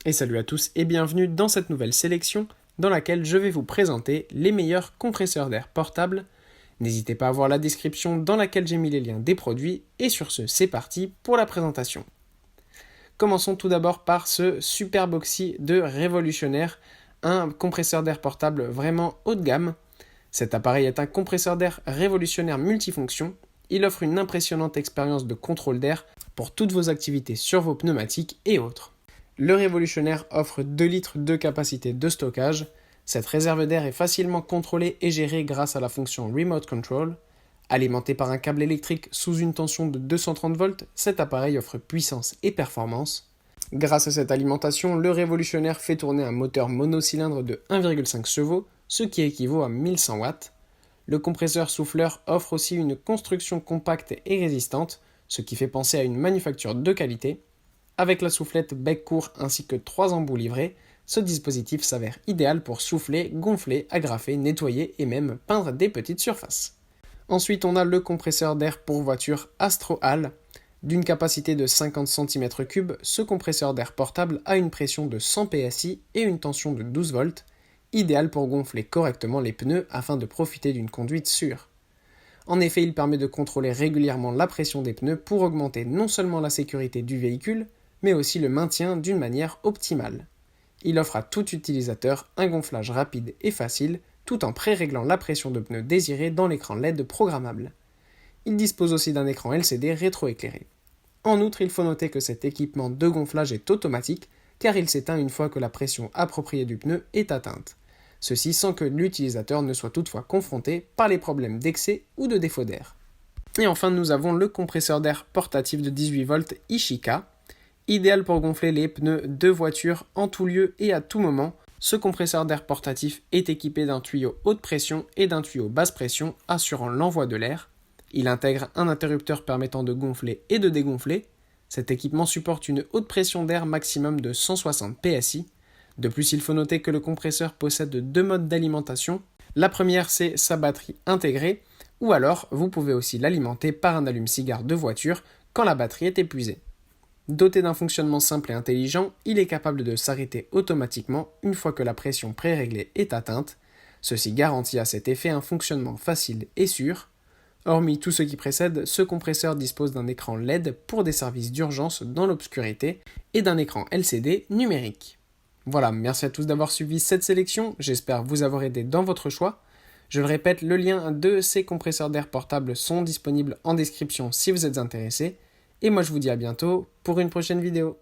Et salut à tous et bienvenue dans cette nouvelle sélection dans laquelle je vais vous présenter les meilleurs compresseurs d'air portables. N'hésitez pas à voir la description dans laquelle j'ai mis les liens des produits et sur ce, c'est parti pour la présentation. Commençons tout d'abord par ce Super Boxy de Révolutionnaire, un compresseur d'air portable vraiment haut de gamme. Cet appareil est un compresseur d'air révolutionnaire multifonction. Il offre une impressionnante expérience de contrôle d'air pour toutes vos activités sur vos pneumatiques et autres. Le Révolutionnaire offre 2 litres de capacité de stockage. Cette réserve d'air est facilement contrôlée et gérée grâce à la fonction Remote Control. Alimenté par un câble électrique sous une tension de 230 volts, cet appareil offre puissance et performance. Grâce à cette alimentation, le Révolutionnaire fait tourner un moteur monocylindre de 1,5 chevaux, ce qui équivaut à 1100 watts. Le compresseur souffleur offre aussi une construction compacte et résistante, ce qui fait penser à une manufacture de qualité. Avec la soufflette bec court ainsi que 3 embouts livrés, ce dispositif s'avère idéal pour souffler, gonfler, agrafer, nettoyer et même peindre des petites surfaces. Ensuite, on a le compresseur d'air pour voiture Astro-Hall. D'une capacité de 50 cm3, ce compresseur d'air portable a une pression de 100 PSI et une tension de 12 volts, idéal pour gonfler correctement les pneus afin de profiter d'une conduite sûre. En effet, il permet de contrôler régulièrement la pression des pneus pour augmenter non seulement la sécurité du véhicule, mais aussi le maintien d'une manière optimale. Il offre à tout utilisateur un gonflage rapide et facile, tout en pré-réglant la pression de pneus désirée dans l'écran LED programmable. Il dispose aussi d'un écran LCD rétroéclairé. En outre, il faut noter que cet équipement de gonflage est automatique, car il s'éteint une fois que la pression appropriée du pneu est atteinte. Ceci sans que l'utilisateur ne soit toutefois confronté par les problèmes d'excès ou de défaut d'air. Et enfin, nous avons le compresseur d'air portatif de 18 volts Ishika. Idéal pour gonfler les pneus de voiture en tout lieu et à tout moment, ce compresseur d'air portatif est équipé d'un tuyau haute pression et d'un tuyau basse pression assurant l'envoi de l'air. Il intègre un interrupteur permettant de gonfler et de dégonfler. Cet équipement supporte une haute pression d'air maximum de 160 PSI. De plus, il faut noter que le compresseur possède 2 modes d'alimentation. La première, c'est sa batterie intégrée, ou alors vous pouvez aussi l'alimenter par un allume-cigare de voiture quand la batterie est épuisée. Doté d'un fonctionnement simple et intelligent, il est capable de s'arrêter automatiquement une fois que la pression pré-réglée est atteinte. Ceci garantit à cet effet un fonctionnement facile et sûr. Hormis tout ce qui précède, ce compresseur dispose d'un écran LED pour des services d'urgence dans l'obscurité et d'un écran LCD numérique. Voilà, merci à tous d'avoir suivi cette sélection, j'espère vous avoir aidé dans votre choix. Je le répète, le lien de ces compresseurs d'air portables sont disponibles en description si vous êtes intéressé. Et moi je vous dis à bientôt pour une prochaine vidéo.